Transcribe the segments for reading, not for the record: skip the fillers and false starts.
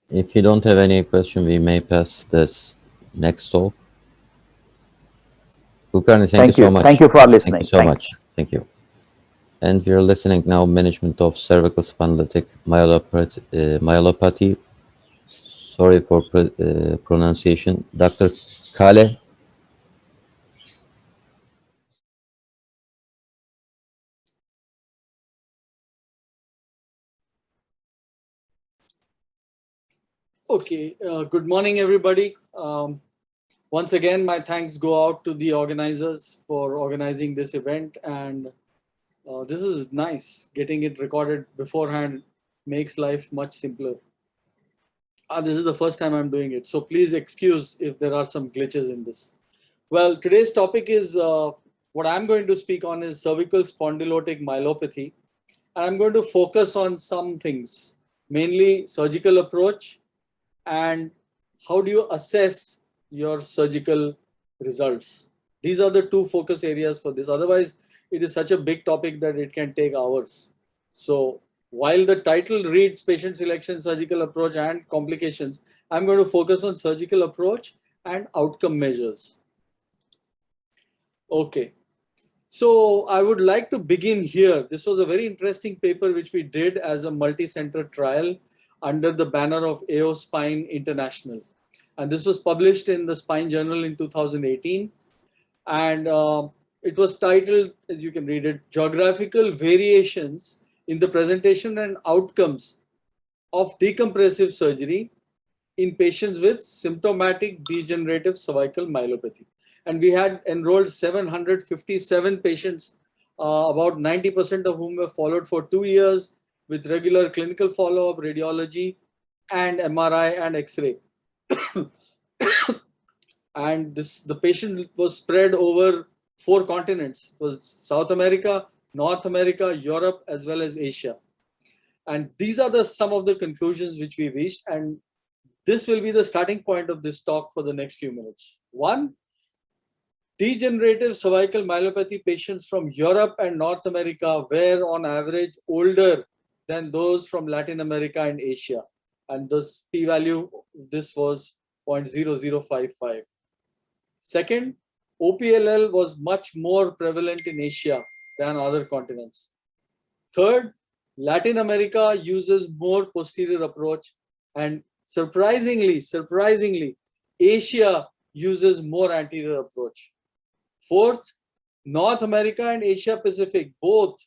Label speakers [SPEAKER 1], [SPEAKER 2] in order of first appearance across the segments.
[SPEAKER 1] If you don't have any question, we may pass this next talk. Kulkarni, thank you
[SPEAKER 2] Thank
[SPEAKER 1] so
[SPEAKER 2] you. Thank
[SPEAKER 1] much.
[SPEAKER 2] you for
[SPEAKER 1] Thank you
[SPEAKER 2] listening.
[SPEAKER 1] so much.
[SPEAKER 2] Thanks.
[SPEAKER 1] Thank you. And we are listening now management of cervical spondylotic myelopathy. Sorry for pronunciation. Dr. Kale.
[SPEAKER 3] Okay, good morning, everybody. Once again, my thanks go out to the organizers for organizing this event. And this is nice. Getting it recorded beforehand makes life much simpler. This is the first time I'm doing it. So please excuse if there are some glitches in this. Well, today's topic is what I'm going to speak on is cervical spondylotic myelopathy. I'm going to focus on some things, mainly surgical approach and how do you assess your surgical results. These are the two focus areas for this. Otherwise, it is such a big topic that it can take hours. So while the title reads patient selection, surgical approach, and complications, I'm going to focus on surgical approach and outcome measures. Okay. So I would like to begin here. This was a very interesting paper which we did as a multi-center trial under the banner of AO Spine International. And this was published in the Spine Journal in 2018. And it was titled, as you can read it, Geographical Variations in the Presentation and Outcomes of Decompressive Surgery in Patients with Symptomatic Degenerative Cervical Myelopathy. And we had enrolled 757 patients, about 90% of whom were followed for 2 years with regular clinical follow-up, radiology, and MRI and X-ray. And the patient was spread over 4 continents. It was South America, North America, Europe, as well as Asia. And these are some of the conclusions which we reached. And this will be the starting point of this talk for the next few minutes. One, degenerative cervical myelopathy patients from Europe and North America were on average older than those from Latin America and Asia. And this p-value, this was 0.0055. Second, OPLL was much more prevalent in Asia than other continents. Third, Latin America uses more posterior approach, and surprisingly, Asia uses more anterior approach. Fourth, North America and Asia Pacific both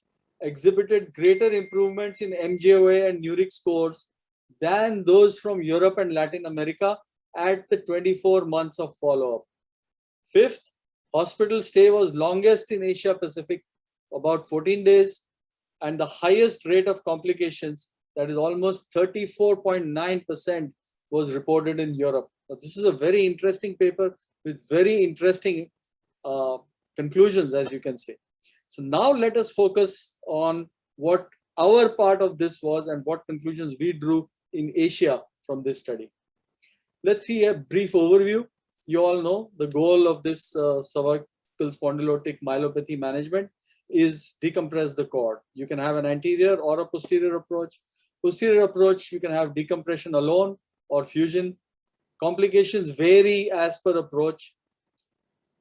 [SPEAKER 3] exhibited greater improvements in MJOA and Nuric scores than those from Europe and Latin America at the 24 months of follow-up. Fifth, hospital stay was longest in Asia Pacific, about 14 days, and the highest rate of complications, that is almost 34.9%, was reported in Europe. Now, this is a very interesting paper with very interesting conclusions, as you can say. So now let us focus on what our part of this was and what conclusions we drew in Asia from this study. Let's see a brief overview. You all know the goal of this cervical spondylotic myelopathy management is decompress the cord. You can have an anterior or a posterior approach. Posterior approach, you can have decompression alone or fusion. Complications vary as per approach.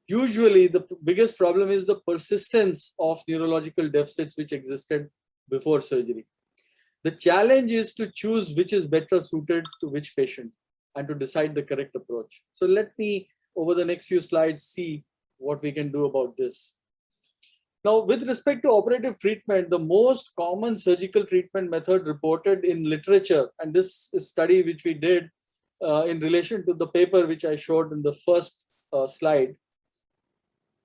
[SPEAKER 3] Usually, the biggest problem is the persistence of neurological deficits which existed before surgery. The challenge is to choose which is better suited to which patient and to decide the correct approach. So let me, over the next few slides, see what we can do about this. Now, with respect to operative treatment, the most common surgical treatment method reported in literature, and this is study which we did in relation to the paper which I showed in the first slide.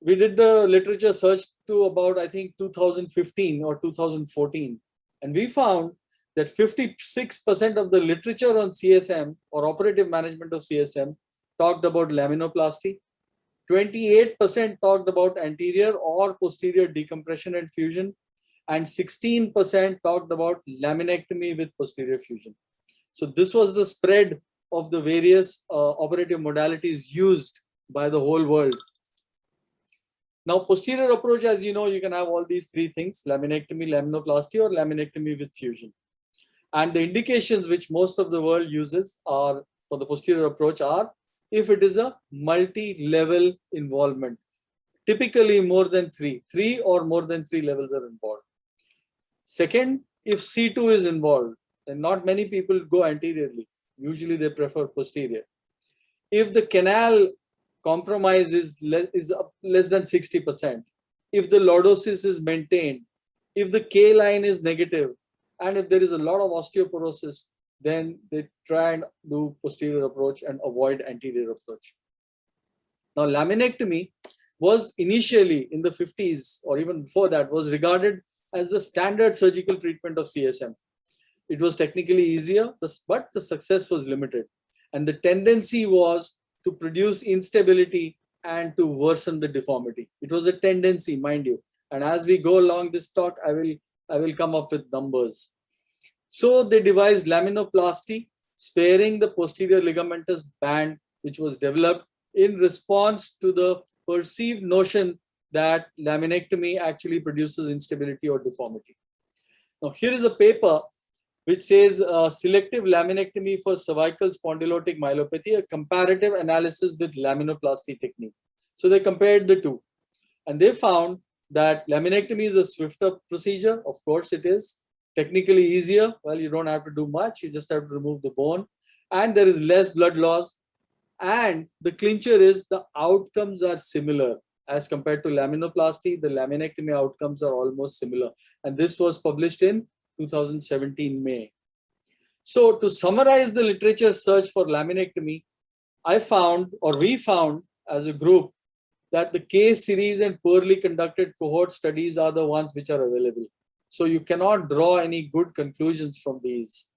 [SPEAKER 3] We did the literature search to about, I think, 2015 or 2014. And we found that 56% of the literature on CSM or operative management of CSM talked about laminoplasty. 28% talked about anterior or posterior decompression and fusion, and 16% talked about laminectomy with posterior fusion. So this was the spread of the various operative modalities used by the whole world. Now, posterior approach, as you know, you can have all these three things: laminectomy, laminoplasty, or laminectomy with fusion. And the indications which most of the world uses are for the posterior approach are if it is a multi-level involvement, typically more than three or more than three levels are involved. Second, if C2 is involved, then not many people go anteriorly. Usually they prefer posterior. If the canal compromise is less than 60%, if the lordosis is maintained, if the K line is negative, and if there is a lot of osteoporosis, then they try and do posterior approach and avoid anterior approach. Now, laminectomy was initially in the 50s or even before that was regarded as the standard surgical treatment of CSM. It was technically easier, but the success was limited. And the tendency was to produce instability and to worsen the deformity. It was a tendency, mind you. And as we go along this talk, I will come up with numbers. So they devised laminoplasty, sparing the posterior ligamentous band, which was developed in response to the perceived notion that laminectomy actually produces instability or deformity. Now, here is a paper which says selective laminectomy for cervical spondylotic myelopathy, a comparative analysis with laminoplasty technique. So they compared the two, and they found that laminectomy is a swifter procedure. Of course, it is technically easier. Well, you don't have to do much. You just have to remove the bone, and there is less blood loss. And the clincher is the outcomes are similar as compared to laminoplasty. The laminectomy outcomes are almost similar. And this was published in 2017 May. So to summarize the literature search for laminectomy, we found as a group that the case series and poorly conducted cohort studies are the ones which are available. So you cannot draw any good conclusions from these.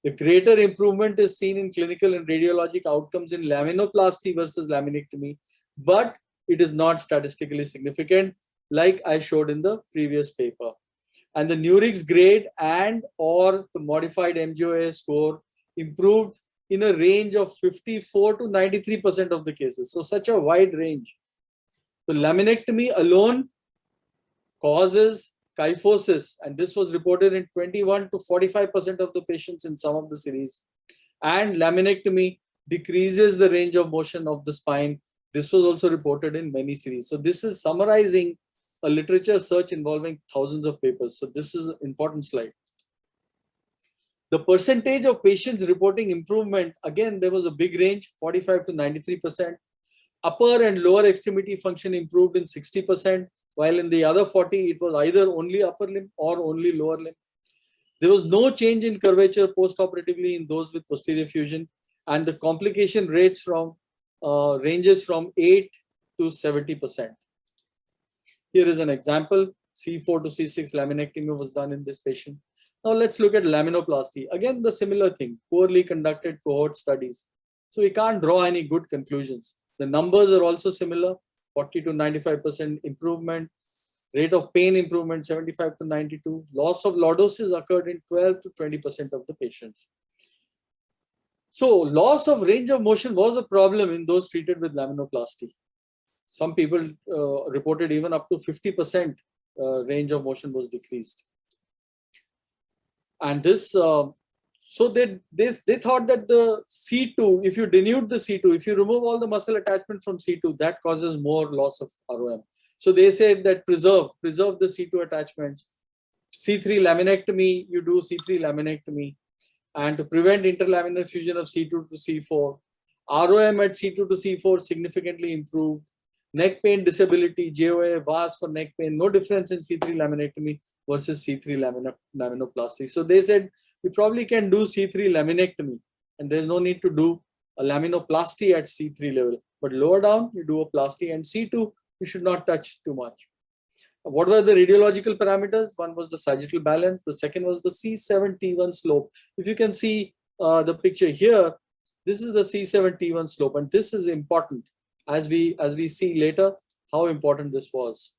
[SPEAKER 3] The greater improvement is seen in clinical and radiologic outcomes in laminoplasty versus laminectomy, but it is not statistically significant, like I showed in the previous paper. And the Nurix grade and or the modified MGOA score improved in a range of 54 to 93% of the cases. So such a wide range. The laminectomy alone causes kyphosis, and this was reported in 21 to 45% of the patients in some of the series. And laminectomy decreases the range of motion of the spine. This was also reported in many series. So this is summarizing a literature search involving thousands of papers. So this is an important slide. The percentage of patients reporting improvement, again, there was a big range, 45 to 93%. Upper and lower extremity function improved in 60%, while in the other 40, it was either only upper limb or only lower limb. There was no change in curvature post-operatively in those with posterior fusion, and the complication rates ranges from 8 to 70%. Here is an example. C4 to C6 laminectomy was done in this patient. Now let's look at laminoplasty. Again, the similar thing, poorly conducted cohort studies. So we can't draw any good conclusions. The numbers are also similar, 40 to 95% improvement, rate of pain improvement 75 to 92, loss of lordosis occurred in 12 to 20% of the patients. So loss of range of motion was a problem in those treated with laminoplasty. Some people reported even up to 50% range of motion was decreased. And this, so they thought that the C2, if you denude the C2, if you remove all the muscle attachment from C2, that causes more loss of ROM. So they said that preserve the C2 attachments. C3 laminectomy, you do C3 laminectomy. And to prevent interlaminar fusion of C2 to C4, ROM at C2 to C4 significantly improved. Neck pain disability, JOA, VAS for neck pain, no difference in C3 laminectomy versus C3 laminoplasty. So they said, we probably can do C3 laminectomy, and there's no need to do a laminoplasty at C3 level. But lower down, you do a plasty, and C2, you should not touch too much. What were the radiological parameters? One was the sagittal balance. The second was the C7T1 slope. If you can see the picture here, this is the C7T1 slope, and this is important as we see later how important this was.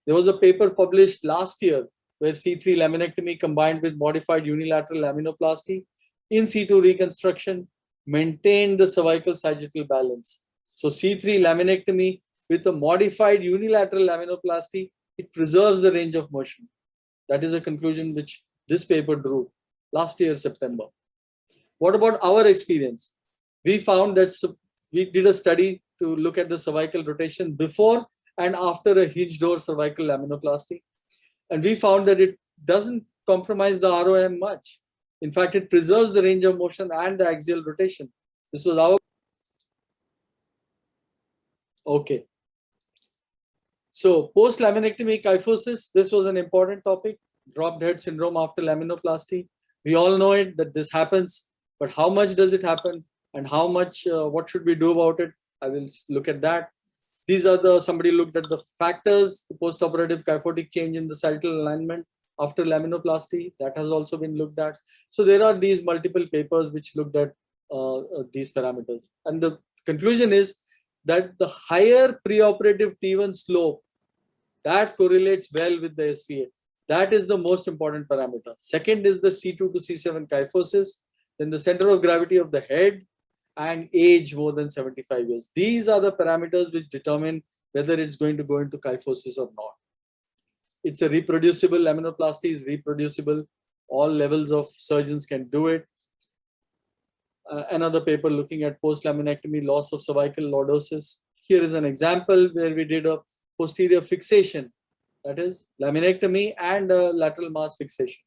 [SPEAKER 3] There was a paper published last year where C3 laminectomy combined with modified unilateral laminoplasty in situ reconstruction maintained the cervical sagittal balance. So C3 laminectomy with a modified unilateral laminoplasty, it preserves the range of motion. That is a conclusion which this paper drew. last year, September. What about our experience? We found that we did a study to look at the cervical rotation before and after a hinge door cervical laminoplasty. And we found that it doesn't compromise the ROM much. In fact, it preserves the range of motion and the axial rotation. This was our. Okay. So post-laminectomy kyphosis, this was an important topic, dropped head syndrome after laminoplasty. We all know it, that this happens, but how much does it happen and how much, what should we do about it? I will look at that. These are somebody looked at the factors, the post-operative kyphotic change in the sagittal alignment after laminoplasty, that has also been looked at. So there are these multiple papers which looked at these parameters. And the conclusion is that the higher preoperative T1 slope, that correlates well with the SVA. That is the most important parameter. Second is the C2 to C7 kyphosis, then the center of gravity of the head, and age more than 75 years. These are the parameters which determine whether it's going to go into kyphosis or not. It's a reproducible, laminoplasty is reproducible. All levels of surgeons can do it. Another paper looking at post-laminectomy loss of cervical lordosis. Here is an example where we did a posterior fixation, that is laminectomy and a lateral mass fixation.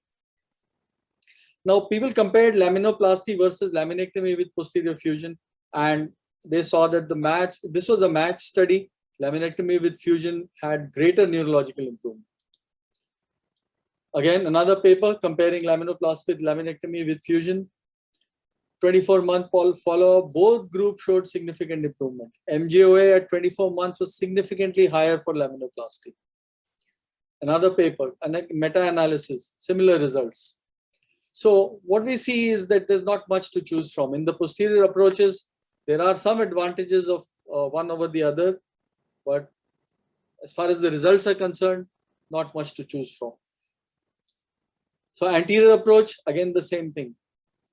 [SPEAKER 3] Now, people compared laminoplasty versus laminectomy with posterior fusion, and they saw that this was a match study. Laminectomy with fusion had greater neurological improvement. Again, another paper comparing laminoplasty with laminectomy with fusion. 24-month follow-up, both groups showed significant improvement. MJOA at 24 months was significantly higher for laminoplasty. Another paper, meta-analysis, similar results. So what we see is that there's not much to choose from. In the posterior approaches, there are some advantages of one over the other, but as far as the results are concerned, not much to choose from. So anterior approach, again, the same thing.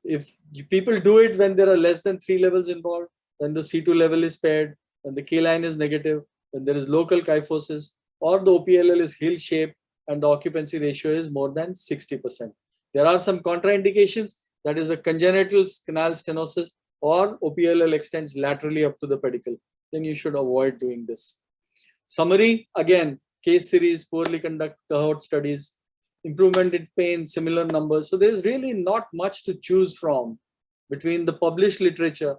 [SPEAKER 3] If people do it when there are less than 3 levels involved, when the C2 level is paired, when the K line is negative, when there is local kyphosis, or the OPLL is hill-shaped and the occupancy ratio is more than 60%. There are some contraindications, that is the congenital canal stenosis or OPLL extends laterally up to the pedicle. Then you should avoid doing this. Summary, again, case series, poorly conducted cohort studies, improvement in pain, similar numbers. So there's really not much to choose from between the published literature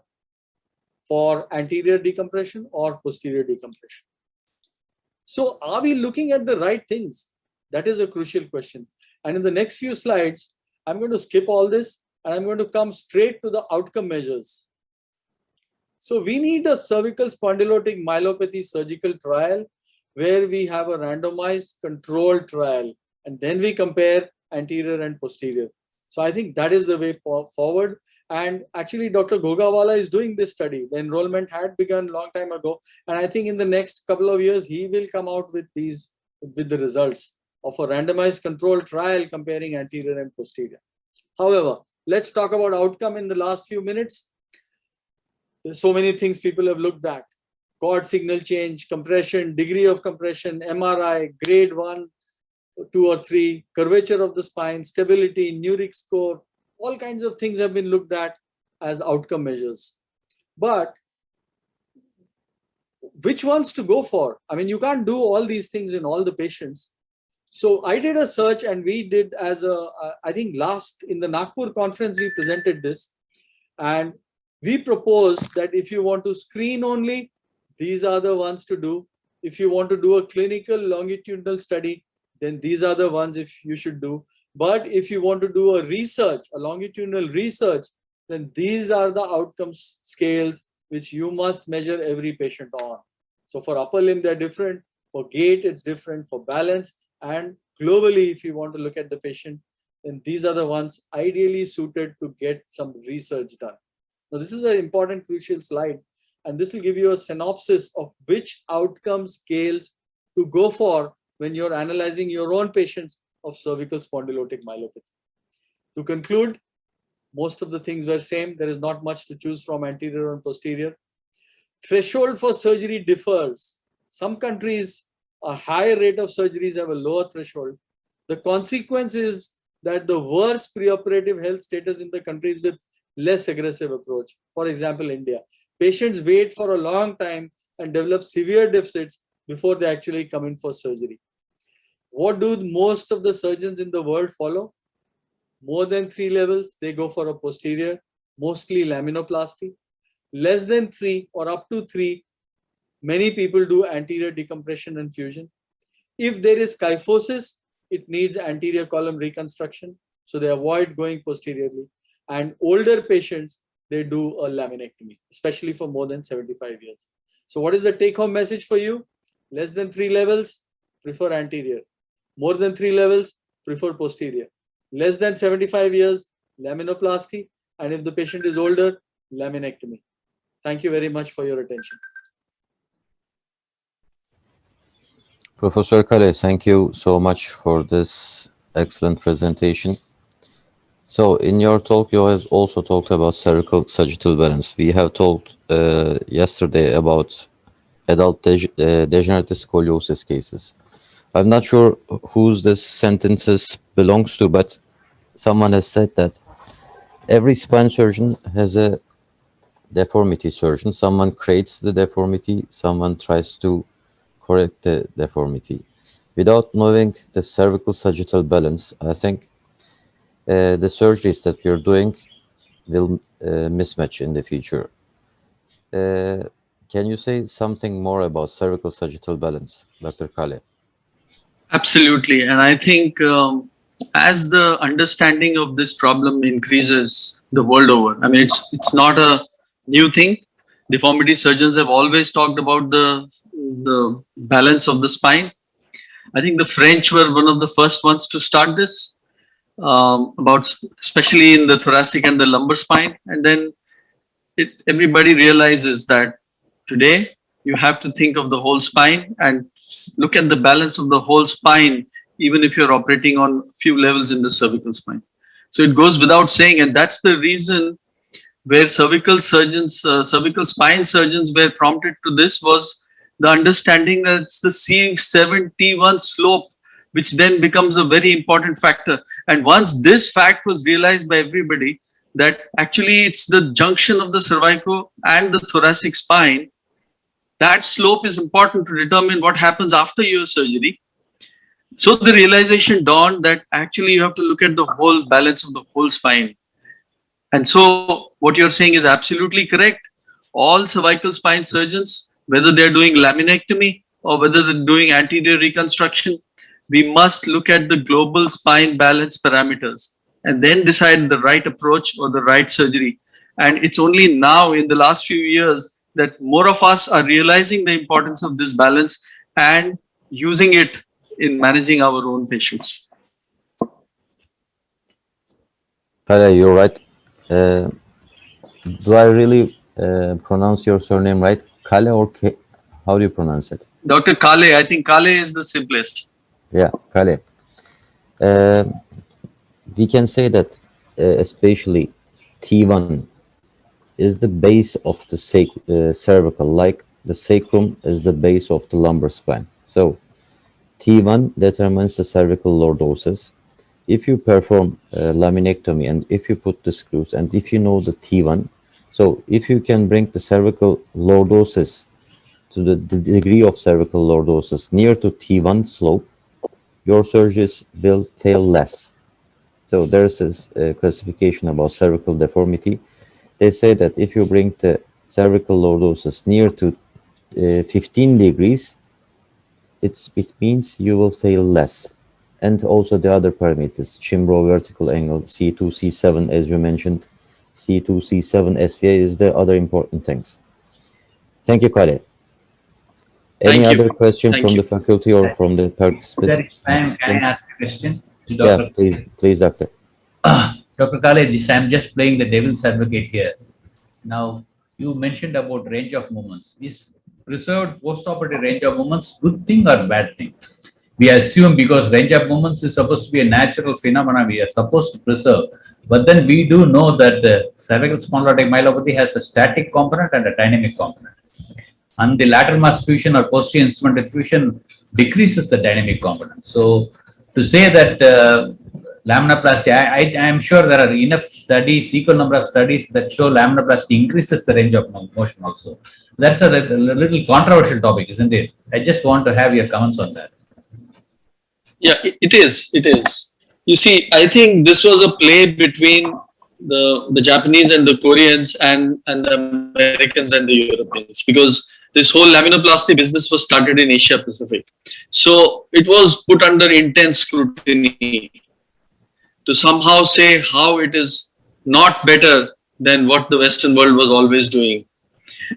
[SPEAKER 3] for anterior decompression or posterior decompression. So are we looking at the right things? That is a crucial question. And in the next few slides, I'm going to skip all this and I'm going to come straight to the outcome measures. So we need a cervical spondylotic myelopathy surgical trial where we have a randomized controlled trial, and then we compare anterior and posterior. So I think that is the way forward. And actually, Dr. Gogawala is doing this study. The enrollment had begun a long time ago. And I think in the next couple of years, he will come out with the results of a randomized controlled trial comparing anterior and posterior. However, let's talk about outcome in the last few minutes. There's so many things people have looked at. Cord signal change, compression, degree of compression, MRI, grade 1, 2 or 3, curvature of the spine, stability, Nuric score, all kinds of things have been looked at as outcome measures. But which ones to go for? I mean, you can't do all these things in all the patients. So I did a search, and we did I think in the Nagpur conference, we presented this. And we proposed that if you want to screen only, these are the ones to do. If you want to do a clinical longitudinal study, then these are the ones you should do. But if you want to do a longitudinal research, then these are the outcomes scales which you must measure every patient on. So for upper limb, they're different. For gait, it's different. For balance, and globally, if you want to look at the patient, then these are the ones ideally suited to get some research done. Now, this is an important, crucial slide, and this will give you a synopsis of which outcome scales to go for when you're analyzing your own patients of cervical spondylotic myelopathy. To conclude, most of the things were same. There is not much to choose from anterior and posterior. Threshold for surgery differs. Some countries, a higher rate of surgeries have a lower threshold. The consequence is that the worst preoperative health status in the countries with less aggressive approach. For example, India. Patients wait for a long time and develop severe deficits before they actually come in for surgery. What do most of the surgeons in the world follow? More than 3 levels, they go for a posterior, mostly laminoplasty. Less than 3 or up to 3, many people do anterior decompression and fusion. If there is kyphosis, it needs anterior column reconstruction, so they avoid going posteriorly. And older patients, they do a laminectomy, especially for more than 75 years. So what is the take-home message for you? Less than 3 levels, prefer anterior. More than 3 levels, prefer posterior. Less than 75 years, laminoplasty. And if the patient is older, laminectomy. Thank you very much for your attention.
[SPEAKER 1] Professor Kale, thank you so much for this excellent presentation. So in your talk, you have also talked about cervical sagittal balance. We have talked yesterday about adult degenerative scoliosis cases. I'm not sure whose this sentences belongs to, but someone has said that every spine surgeon has a deformity surgeon. Someone creates the deformity, someone tries to correct the deformity. Without knowing the cervical sagittal balance, I think the surgeries that you're doing will mismatch in the future. Can you say something more about cervical sagittal balance, Dr. Kale?
[SPEAKER 2] Absolutely. And I think as the understanding of this problem increases the world over, I mean, it's not a new thing. Deformity surgeons have always talked about the balance of the spine. I think the French were one of the first ones to start this, about especially in the thoracic and the lumbar spine. And then everybody realizes that today you have to think of the whole spine and look at the balance of the whole spine, even if you're operating on a few levels in the cervical spine. So it goes without saying, and that's the reason where cervical surgeons, cervical spine surgeons were prompted to this was the understanding that it's the C7T1 slope, which then becomes a very important factor. And once this fact was realized by everybody, that actually it's the junction of the cervical and the thoracic spine, that slope is important to determine what happens after your surgery. So the realization dawned that actually you have to look at the whole balance of the whole spine. And so what you're saying is absolutely correct. All cervical spine surgeons, whether they're doing laminectomy or whether they're doing anterior reconstruction, we must look at the global spine balance parameters and then decide the right approach or the right surgery. And it's only now in the last few years that more of us are realizing the importance of this balance and using it in managing our own patients.
[SPEAKER 1] Kale, you're right. Do I really pronounce your surname right? Kale or how do you pronounce it?
[SPEAKER 2] Dr. Kale, I think Kale is the simplest.
[SPEAKER 1] Yeah, Kale. We can say that especially T1 is the base of the cervical, like the sacrum is the base of the lumbar spine. So T1 determines the cervical lordosis. If you perform laminectomy and if you put the screws and if you know the T1, so if you can bring the cervical lordosis to the degree of cervical lordosis near to T1 slope, your surgeries will fail less. So there's this classification about cervical deformity. They say that if you bring the cervical lordosis near to 15 degrees, it means you will fail less. And also the other parameters, Chimbro vertical angle, C2, C7, as you mentioned, C2, C7, SVA is the other important things. Thank you, Kale. Any other question from the faculty or from the participants?
[SPEAKER 4] Can I ask a question to
[SPEAKER 1] Dr. Yeah, please, Doctor.
[SPEAKER 4] Dr. Kale, I'm just playing the devil's advocate here. Now, you mentioned about range of movements. Is preserved post-operative range of movements good thing or bad thing? We assume because range of movements is supposed to be a natural phenomenon, we are supposed to preserve. But then we do know that the cervical spondylotic myelopathy has a static component and a dynamic component. And the lateral mass fusion or posterior instrumented fusion decreases the dynamic component. So to say that Laminoplasty, I am sure there are enough studies, equal number of studies that show laminoplasty increases the range of motion also. That's a little controversial topic, isn't it? I just want to have your comments on that.
[SPEAKER 2] Yeah, it is. It is. You see, I think this was a play between the Japanese and the Koreans and the Americans and the Europeans, because this whole laminoplasty business was started in Asia Pacific. So it was put under intense scrutiny to somehow say how it is not better than what the Western world was always doing.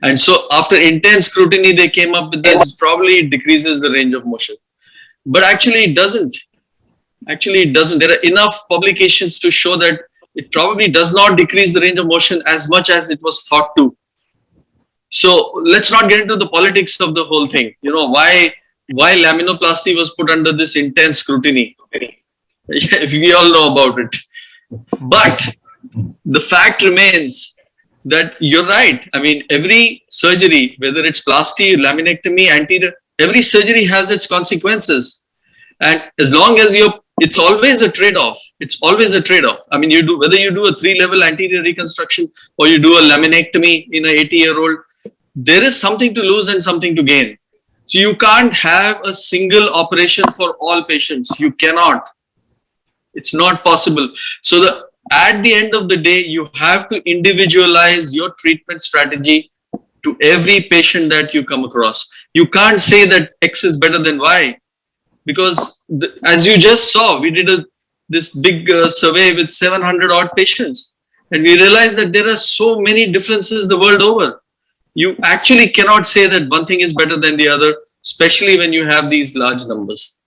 [SPEAKER 2] And so after intense scrutiny, they came up with this, probably decreases the range of motion. But actually it doesn't. Actually it doesn't. There are enough publications to show that it probably does not decrease the range of motion as much as it was thought to. So let's not get into the politics of the whole thing. You know, why laminoplasty was put under this intense scrutiny. We all know about it. But the fact remains that you're right. I mean, every surgery, whether it's plasty, laminectomy, anterior, every surgery has its consequences. And as long as it's always a trade-off. It's always a trade-off. I mean, whether you do a 3-level anterior reconstruction or you do a laminectomy in an 80-year-old, there is something to lose and something to gain. So you can't have a single operation for all patients. You cannot. It's not possible. So at the end of the day, you have to individualize your treatment strategy to every patient that you come across. You can't say that X is better than Y, because as you just saw, we did this big survey with 700 odd patients, and we realized that there are so many differences the world over. You actually cannot say that one thing is better than the other, especially when you have these large numbers.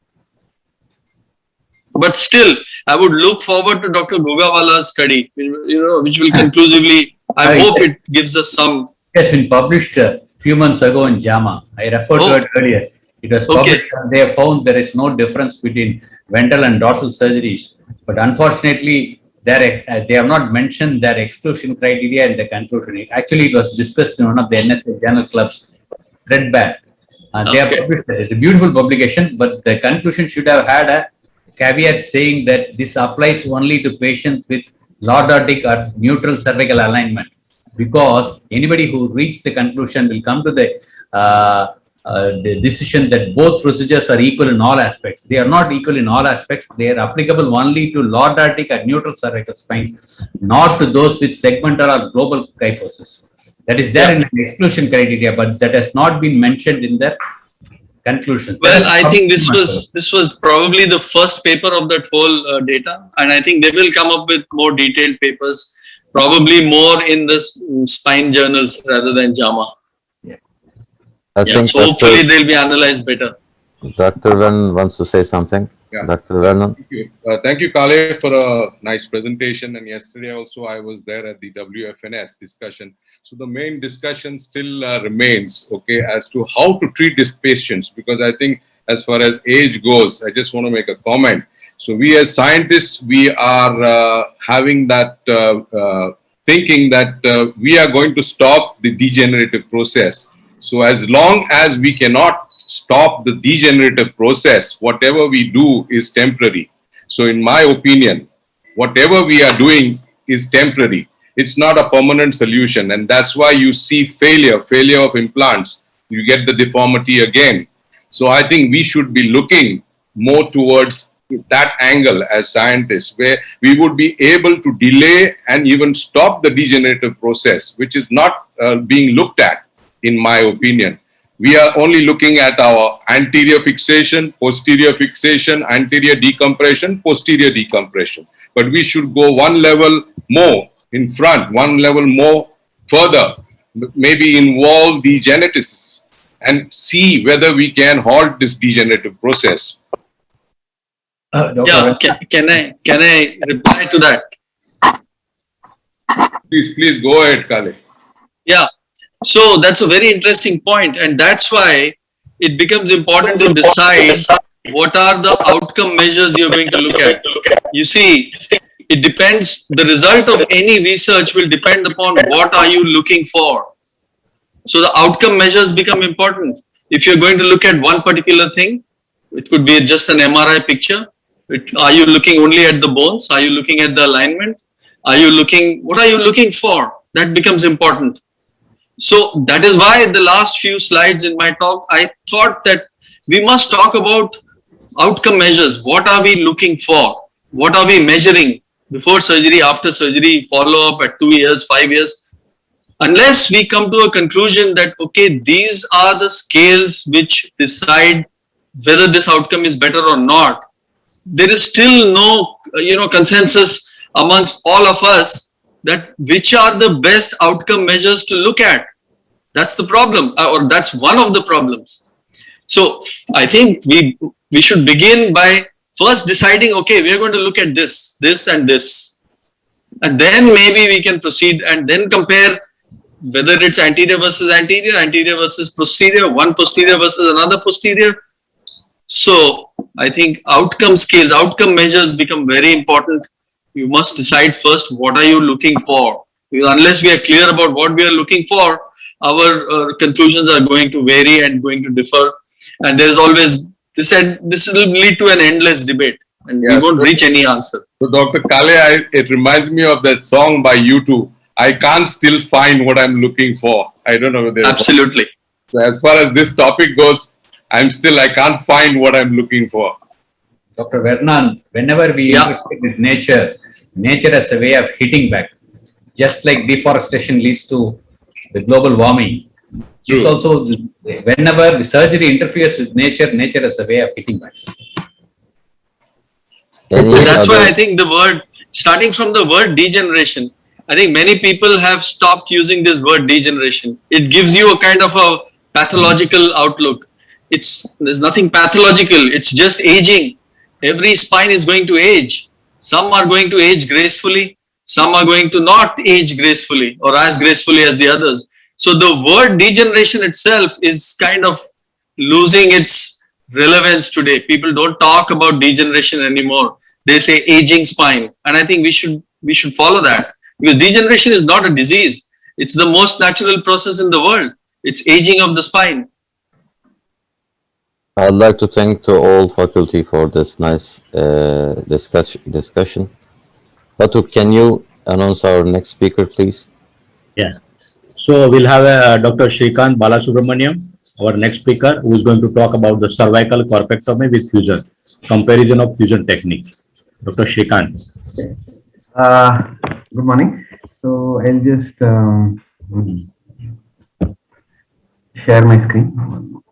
[SPEAKER 2] But still, I would look forward to Dr. Gogawala's study, which will conclusively, I hope it gives us some.
[SPEAKER 4] It has been published a few months ago in JAMA. I referred to it earlier. It was published and they have found there is no difference between ventral and dorsal surgeries. But unfortunately, they have not mentioned their exclusion criteria in the conclusion. Actually, it was discussed in one of the NSSA journal clubs, Threadbare. They have published it. It's a beautiful publication, but the conclusion should have had a caveat saying that this applies only to patients with lordotic or neutral cervical alignment, because anybody who reaches the conclusion will come to the decision that both procedures are equal in all aspects. They are not equal in all aspects. They are applicable only to lordotic or neutral cervical spines, not to those with segmental or global kyphosis. That is there in the exclusion criteria, but that has not been mentioned in the conclusion.
[SPEAKER 2] Well, I think this was probably the first paper of that whole data, and I think they will come up with more detailed papers, probably more in the spine journals rather than JAMA.
[SPEAKER 1] I think
[SPEAKER 2] so hopefully they'll be analyzed better.
[SPEAKER 1] Dr. Vernon wants to say something.
[SPEAKER 5] Yeah.
[SPEAKER 1] Dr. Vernon.
[SPEAKER 5] Thank you, Kale, for a nice presentation. And yesterday also I was there at the WFNS discussion. So the main discussion still remains, okay, as to how to treat these patients. Because I think as far as age goes, I just want to make a comment. So we as scientists, we are having that thinking that we are going to stop the degenerative process. So as long as we cannot stop the degenerative process, whatever we do is temporary. So in my opinion, whatever we are doing is temporary. It's not a permanent solution. And that's why you see failure of implants. You get the deformity again. So I think we should be looking more towards that angle as scientists, where we would be able to delay and even stop the degenerative process, which is not being looked at, in my opinion. We are only looking at our anterior fixation, posterior fixation, anterior decompression, posterior decompression. But we should go one level more in front, one level more further, maybe involve the geneticists and see whether we can halt this degenerative process.
[SPEAKER 2] Yeah, can I reply to that?
[SPEAKER 5] Please go ahead, Kale.
[SPEAKER 2] Yeah. So that's a very interesting point, and that's why it becomes important to decide what are the outcome measures you're going to look at. You see, it depends, the result of any research will depend upon what are you looking for. So the outcome measures become important. If you're going to look at one particular thing, it could be just an MRI picture, Are you looking only at the bones? Are you looking at the alignment? What are you looking for? That becomes important. So that is why the last few slides in my talk, I thought that we must talk about outcome measures. What are we looking for? What are we measuring before surgery, after surgery, follow up at 2 years, 5 years? Unless we come to a conclusion that, okay, these are the scales which decide whether this outcome is better or not, there is still no, consensus amongst all of us that which are the best outcome measures to look at. That's the problem, or that's one of the problems. So I think we should begin by first deciding, okay, we are going to look at this, and this, and then maybe we can proceed and then compare whether it's anterior versus anterior, anterior versus posterior, one posterior versus another posterior. So I think outcome scales, outcome measures become very important. You must decide first what are you looking for. Because unless we are clear about what we are looking for, our conclusions are going to vary and going to differ. And there is always this will lead to an endless debate, and we won't reach any answer.
[SPEAKER 5] So Dr. Kale, it reminds me of that song by U2. I can't still find what I'm looking for. I don't know whether.
[SPEAKER 2] Absolutely.
[SPEAKER 5] So as far as this topic goes, I can't find what I'm looking for.
[SPEAKER 4] Dr. Vernon, whenever we interact with nature, nature has a way of hitting back. Just like deforestation leads to the global warming. This also, whenever the surgery interferes with nature, nature has a way of hitting back.
[SPEAKER 2] That's why I think starting from the word degeneration, I think many people have stopped using this word degeneration. It gives you a kind of a pathological outlook. There's nothing pathological. It's just aging. Every spine is going to age. Some are going to age gracefully. Some are going to not age gracefully or as gracefully as the others. So the word degeneration itself is kind of losing its relevance today. People don't talk about degeneration anymore. They say aging spine. And I think we should follow that. Because degeneration is not a disease. It's the most natural process in the world. It's aging of the spine.
[SPEAKER 1] I'd like to thank to all faculty for this nice discussion. Batu, can you announce our next speaker, please?
[SPEAKER 6] Yeah. So we'll have Dr. Shrikant Balasubramaniam, our next speaker, who is going to talk about the cervical corpectomy with fusion, comparison of fusion techniques. Dr. Shrikant.
[SPEAKER 7] Good morning. So I'll just share my screen.